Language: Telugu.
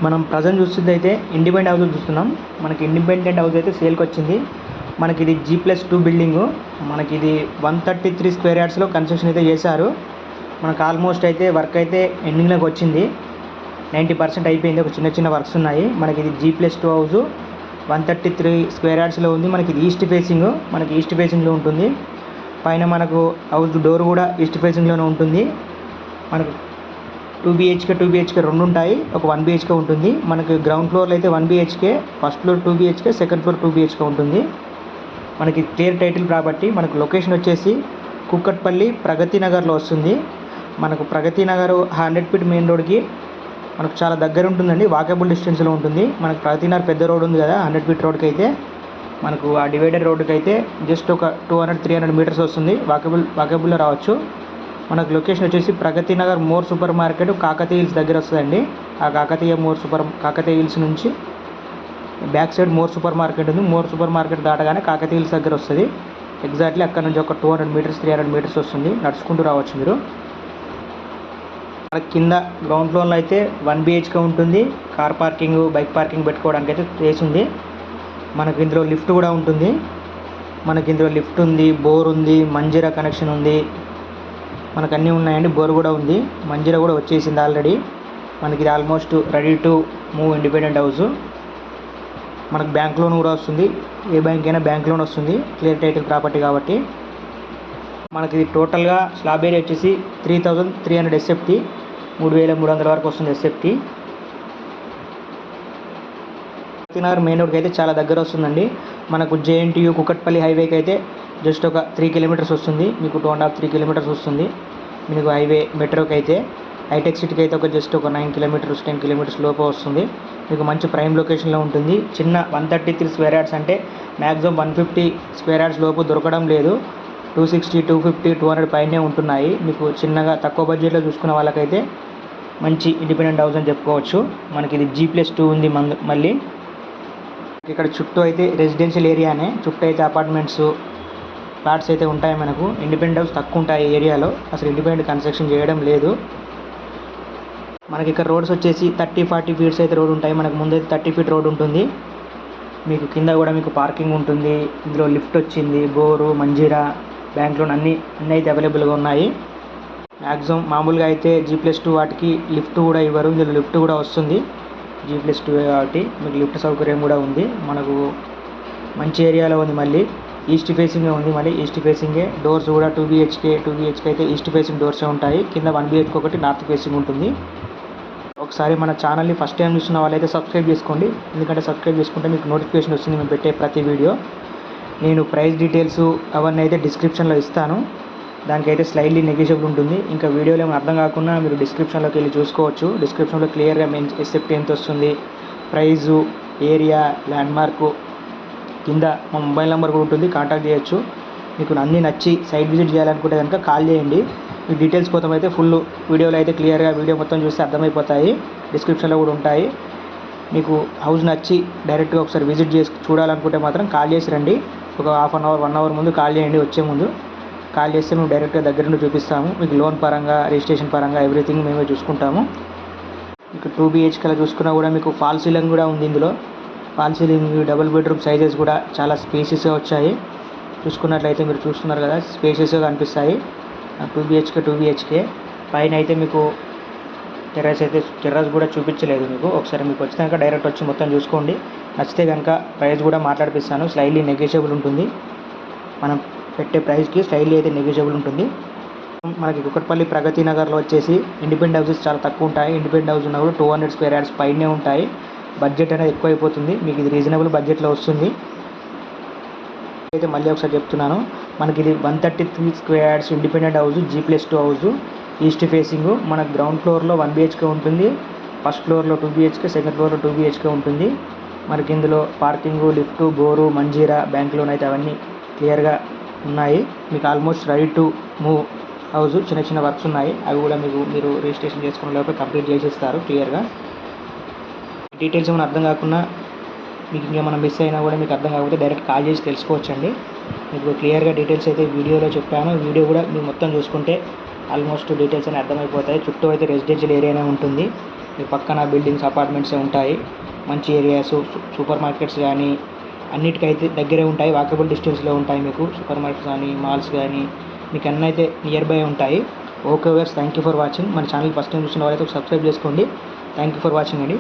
మనం ప్రజెంట్ చూస్తుంది అయితే ఇండిపెండెంట్ హౌస్ చూస్తున్నాం. మనకి ఇండిపెండెంట్ హౌస్ అయితే సేల్కి వచ్చింది. మనకి ఇది G+2 బిల్డింగు. మనకి ఇది 133 స్క్వేర్ యార్డ్స్లో కన్స్ట్రక్షన్ అయితే చేశారు. మనకు ఆల్మోస్ట్ అయితే వర్క్ అయితే ఎండింగ్లోకి వచ్చింది. 90% అయిపోయింది. ఒక చిన్న చిన్న వర్క్స్ ఉన్నాయి. మనకి ఇది G+2 హౌస్ 133 స్క్వేర్ యార్డ్స్లో ఉంది. మనకి ఇది ఈస్ట్ ఫేసింగ్లో ఉంటుంది. పైన మనకు హౌస్ డోర్ కూడా ఈస్ట్ ఫేసింగ్లోనే ఉంటుంది. మనకు 2 BHK రెండు ఉంటాయి. ఒక 1 BHK ఉంటుంది. మనకి గ్రౌండ్ ఫ్లోర్లో అయితే 1 BHK, first floor 2 BHK, second floor 2 BHK ఉంటుంది. మనకి క్లియర్ టైటిల్ ప్రాపర్టీ. మనకు లొకేషన్ వచ్చేసి కుక్కట్పల్లి ప్రగతి నగర్లో వస్తుంది. మనకు ప్రగతి నగర్ 100 ఫీట్ మెయిన్ రోడ్కి మనకు చాలా దగ్గర ఉంటుందండి. వాకబుల్ డిస్టెన్స్లో ఉంటుంది. మనకు ప్రగతి నగర్ పెద్ద రోడ్ ఉంది కదా, 100 ఫీట్ రోడ్కి అయితే మనకు ఆ డివైడర్ రోడ్కి అయితే జస్ట్ ఒక 200-300 మీటర్స్ వస్తుంది. వాకబుల్లో రావచ్చు. మనకు లొకేషన్ వచ్చేసి Pragathi Nagar More super market Kakatiya Hills దగ్గర వస్తుందండి. ఆ కాకతీయ హిల్స్ నుంచి back side More super market ఉంది. మోర్ సూపర్ మార్కెట్ దాటగానే కాకతీయ హిల్స్ దగ్గర వస్తుంది. ఎగ్జాక్ట్లీ అక్కడ నుంచి ఒక 200-300 మీటర్స్ వస్తుంది. నడుచుకుంటూ రావచ్చు మీరు. మనకి కింద గ్రౌండ్ ఫ్లోర్లో అయితే 1 BHK ఉంటుంది. కార్ పార్కింగ్, బైక్ పార్కింగ్ పెట్టుకోవడానికి అయితే ప్లేస్ ఉంది. మనకు ఇందులో లిఫ్ట్ కూడా ఉంటుంది. బోర్ ఉంది, మంజీరా కనెక్షన్ ఉంది. మనకు అన్నీ ఉన్నాయండి. బోర్ కూడా ఉంది, మంజీరా కూడా వచ్చేసింది ఆల్రెడీ. మనకి ఇది almost ready to move independent house. మనకు బ్యాంక్ లోన్ కూడా వస్తుంది. ఏ బ్యాంక్ అయినా బ్యాంక్ లోన్ వస్తుంది, క్లియర్ టైటిల్ ప్రాపర్టీ కాబట్టి. మనకి ఇది టోటల్గా స్లాబ్ ఏరియా వచ్చేసి 3300 SFT, 3300 వరకు వస్తుంది SFT. ప్రగతినగర్ మెయిన్ రోడ్కి అయితే చాలా దగ్గర వస్తుందండి. మనకు JNTU కుక్కట్పల్లి హైవేకి అయితే జస్ట్ ఒక 3 కిలోమీటర్స్ వస్తుంది. మీకు 2.5-3 కిలోమీటర్స్ వస్తుంది. మీకు హైవే మెట్రోకి అయితే హైటెక్ సిటీకి అయితే జస్ట్ ఒక 9 కిలోమీటర్స్ 10 కిలోమీటర్స్ లోపు వస్తుంది. మీకు మంచి ప్రైమ్ లొకేషన్లో ఉంటుంది. చిన్న 133 స్క్వేర్ యార్డ్స్ అంటే మ్యాక్సిమం 150 స్క్వేర్ యార్డ్స్ లోపు దొరకడం లేదు. 260, 250, 200 పైనే ఉంటున్నాయి. మీకు చిన్నగా తక్కువ బడ్జెట్లో చూసుకున్న వాళ్ళకైతే మంచి ఇండిపెండెంట్ హౌస్ అని చెప్పుకోవచ్చు. మనకి ఇది G+2 ఉంది. మళ్ళీ ఇక్కడ చుట్టూ అయితే రెసిడెన్షియల్ ఏరియానే, చుట్టూ అయితే అపార్ట్మెంట్స్, ఫ్లాట్స్ అయితే ఉంటాయి. మనకు ఇండిపెండెంట్ హౌస్ తక్కువ ఉంటాయి ఏరియాలో. అసలు ఇండిపెండెంట్ కన్స్ట్రక్షన్ చేయడం లేదు. మనకి ఇక్కడ రోడ్స్ వచ్చేసి 30-40 ఫీట్స్ అయితే రోడ్ ఉంటాయి. మనకు ముందైతే 30 ఫీట్ రోడ్ ఉంటుంది. మీకు కింద కూడా మీకు పార్కింగ్ ఉంటుంది. ఇందులో లిఫ్ట్ వచ్చింది, బోరు, మంజీరా, బ్యాంక్ లోన్ అన్నీ అయితే అవైలబుల్గా ఉన్నాయి. మ్యాక్సిమం మామూలుగా అయితే G+2 వాటికి లిఫ్ట్ కూడా ఇవ్వరు. ఇందులో లిఫ్ట్ కూడా వస్తుంది. G+2 కాబట్టి మీకు లిఫ్ట్ సౌకర్యం కూడా ఉంది. మనకు మంచి ఏరియాలో ఉంది. మళ్ళీ ఈస్ట్ ఫేసింగే ఉంది. ఈస్ట్ ఫేసింగే. డోర్స్ కూడా 2 BHK అయితే ఈస్ట్ ఫేసింగ్ డోర్సే ఉంటాయి. కింద 1 BHK ఒకటి నార్త్ ఫేసింగ్ ఉంటుంది. ఒకసారి మన ఛానల్ని ఫస్ట్ టైం చూస్తున్న వాళ్ళైతే సబ్స్క్రైబ్ చేసుకోండి. ఎందుకంటే సబ్స్క్రైబ్ చేసుకుంటే మీకు నోటిఫికేషన్ వస్తుంది మేము పెట్టే ప్రతి వీడియో. నేను ప్రైస్ డీటెయిల్స్ అవన్నీ అయితే డిస్క్రిప్షన్లో ఇస్తాను. దానికైతే స్లైడ్లీ నెగోషియబుల్ ఉంటుంది. ఇంకా వీడియోలో ఏమైనా అర్థం కాకుండా మీరు డిస్క్రిప్షన్లోకి వెళ్ళి చూసుకోవచ్చు. డిస్క్రిప్షన్లో క్లియర్గా SFT ఎంత వస్తుంది, ప్రైజు, ఏరియా, ల్యాండ్మార్కు, కింద మా మొబైల్ నెంబర్ కూడా ఉంటుంది. కాంటాక్ట్ చేయొచ్చు. మీకు అన్నీ నచ్చి సైట్ విజిట్ చేయాలనుకుంటే కనుక కాల్ చేయండి. మీ డీటెయిల్స్ కోసం అయితే ఫుల్ వీడియోలో అయితే క్లియర్గా వీడియో మొత్తం చూస్తే అర్థమైపోతాయి. డిస్క్రిప్షన్లో కూడా ఉంటాయి. మీకు హౌస్ నచ్చి డైరెక్ట్గా ఒకసారి విజిట్ చేసి చూడాలనుకుంటే మాత్రం కాల్ చేసి రండి. ఒక హాఫ్ అన్ అవర్ 1 అవర్ ముందు కాల్ చేయండి. వచ్చే ముందు కాల్ చేస్తే మేము డైరెక్ట్గా దగ్గర నుండి చూపిస్తాము. మీకు లోన్ పరంగా, రిజిస్ట్రేషన్ పరంగా ఎవ్రీథింగ్ మేమే చూసుకుంటాము. మీకు 2 BHK చూసుకున్నా కూడా మీకు ఫాల్ సీలింగ్ కూడా ఉంది. ఇందులో fall ceiling, double bedroom sizes కూడా చాలా స్పేషియస్గా వచ్చాయి. చూసుకున్నట్లయితే మీరు చూస్తున్నారు కదా, స్పేషియస్గా కనిపిస్తాయి. 2 BHK పైన అయితే మీకు టెర్రస్ కూడా చూపించలేదు మీకు. ఒకసారి మీకు వచ్చినాక డైరెక్ట్ వచ్చి మొత్తం చూసుకోండి. నచ్చితే కనుక ప్రైస్ కూడా మాట్లాడిపిస్తాను. స్లైడ్లీ నెగోషియబుల్ ఉంటుంది. మనం పెట్టే ప్రైస్కి స్లైడ్లీ అయితే నెగోషియబుల్ ఉంటుంది. మనకి కుక్కట్పల్లి ప్రగతి నగర్లో వచ్చేసి ఇండిపెండెంట్ హౌసెస్ చాలా తక్కువ ఉంటాయి. ఇండిపెండెంట్ హౌస్ ఉన్నా కూడా 200 స్క్వేర్ యార్డ్స్ పైనే ఉంటాయి. బడ్జెట్ అనేది ఎక్కువ అయిపోతుంది. మీకు ఇది రీజనబుల్ బడ్జెట్లో వస్తుంది. అయితే మళ్ళీ ఒకసారి చెప్తున్నాను. మనకి ఇది 133 square yards independent house, G+2 house, east facing. మన గ్రౌండ్ ఫ్లోర్లో 1 BHK ఉంటుంది. ఫస్ట్ ఫ్లోర్లో 2 BHK, సెకండ్ ఫ్లోర్లో 2 BHK ఉంటుంది. మనకి ఇందులో parking, lift, bore, Manjira, bank loan అయితే అవన్నీ క్లియర్గా ఉన్నాయి. మీకు almost ready to move house. చిన్న చిన్న వర్క్స్ ఉన్నాయి. అవి కూడా మీరు రిజిస్ట్రేషన్ చేసుకునే లోపల కంప్లీట్ చేసేస్తారు క్లియర్గా. డీటెయిల్స్ ఏమైనా అర్థం కాకుండా, మీకు ఇంకేమైనా మిస్ అయినా కూడా మీకు అర్థం కాకపోతే డైరెక్ట్ కాల్ చేసి తెలుసుకోవచ్చండి. మీకు క్లియర్గా డీటెయిల్స్ అయితే వీడియోలో చెప్పాను. వీడియో కూడా మీరు మొత్తం చూసుకుంటే ఆల్మోస్ట్ డీటెయిల్స్ అని అర్థమైపోతాయి. చుట్టూ అయితే రెసిడెన్షియల్ ఏరియానే ఉంటుంది. మీ పక్కన బిల్డింగ్స్ అపార్ట్మెంట్సే ఉంటాయి. మంచి ఏరియాస్ సూపర్ మార్కెట్స్ కానీ అన్నిటికైతే దగ్గరే ఉంటాయి. వాకబుల్ డిస్టెన్స్లో ఉంటాయి. మీకు సూపర్ మార్కెట్స్ కానీ మాల్స్ కానీ మీకు అన్నీ అయితే నియర్ బై ఉంటాయి. Okay viewers, thank you for watching. మన ఛానల్ ఫస్ట్ టైం చూసిన వాళ్ళైతే సబ్స్క్రైబ్ చేసుకోండి. థ్యాంక్ యూ ఫర్ వాచింగ్ అండి.